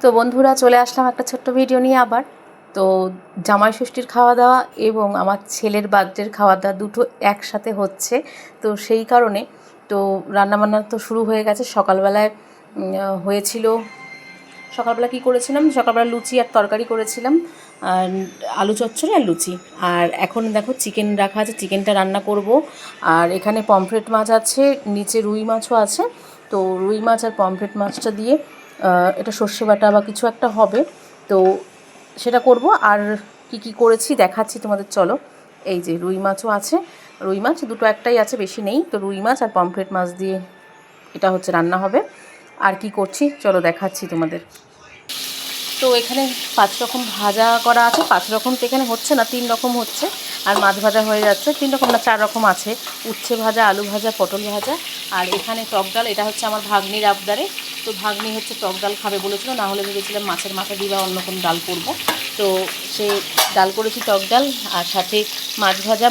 তো বন্ধুরা চলে আসলাম একটা ছোট্ট ভিডিও নিয়ে আবার। তো জামাই ষষ্ঠীর খাওয়া দাওয়া এবং আমার ছেলের বার্থডের খাওয়া দাওয়া দুটো একসাথে হচ্ছে। তো সেই কারণে তো রান্নাবান্না তো শুরু হয়ে গেছে। সকালবেলায় হয়েছিল, সকালবেলা কী করেছিলাম, সকালবেলা লুচি আর তরকারি করেছিলাম, আর আলু চচ্চড়ি আর লুচি। আর এখন দেখো চিকেন রাখা আছে, চিকেনটা রান্না করব। আর এখানে পমফ্রেট মাছ আছে, নিচে রুই মাছও আছে। তো রুই মাছ আর পমফ্রেট মাছটা দিয়ে এটা সর্ষে বাটা বা কিছু একটা হবে, তো সেটা করব। আর কি কি করেছি দেখাচ্ছি তোমাদের, চলো। এই যে রুই মাছও আছে, রুই মাছ দুটো একটাই আছে, বেশি নেই। তো রুই মাছ আর পমফ্রেট মাছ দিয়ে এটা হচ্ছে রান্না হবে। আর কি করছি চলো দেখাচ্ছি তোমাদের। তো এখানে 5 রকম ভাজা করা আছে, 5 রকম তো এখানে হচ্ছে না, 3 রকম হচ্ছে। আর মাছ ভাজা হয়ে যাচ্ছে, 3 রকম না 4 রকম আছে। উচ্ছে ভাজা, আলু ভাজা, পটল ভাজা। আর এখানে টক ডাল, এটা হচ্ছে আমার ভাগ্নির আবদারে। তো ভাগ্নি হচ্ছে টক ডাল খাবে বলেছিল, না হলে ভেবেছিলাম মাছের মাথা দিয়ে বা অন্য কোনো ডাল করবো। তো সে ডাল করেছি, টক ডাল, আর সাথে মাছ ভাজা,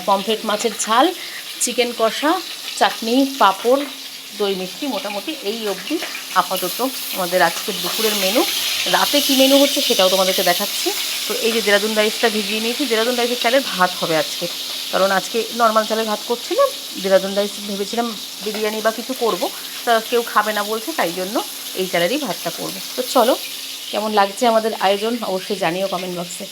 পমফ্রেট মাছের ঝাল, চিকেন কষা, চাটনি, পাঁপড়, দই মিষ্টি। মোটামুটি এই অবধি আপাতত আমাদের আজকের দুপুরের মেনু। রাতে কী মেনু হচ্ছে সেটাও তোমাদেরকে দেখাচ্ছি। তো এই যে দেরাদুন রাইসটা ভিজিয়ে নিয়েছি, দেরাদুন রাইসের চালের ভাত হবে আজকে, কারণ আজকে নর্মাল চালের ভাত করছিলাম। দেরাদুন রাইস ভেবেছিলাম বিরিয়ানি বা কিছু করব, তা কেউ খাবে না বলছে, তাই জন্য এই চালেরই ভাতটা করব। তো চলো, কেমন লাগছে আমাদের আয়োজন অবশ্যই জানিও কমেন্ট বক্সে।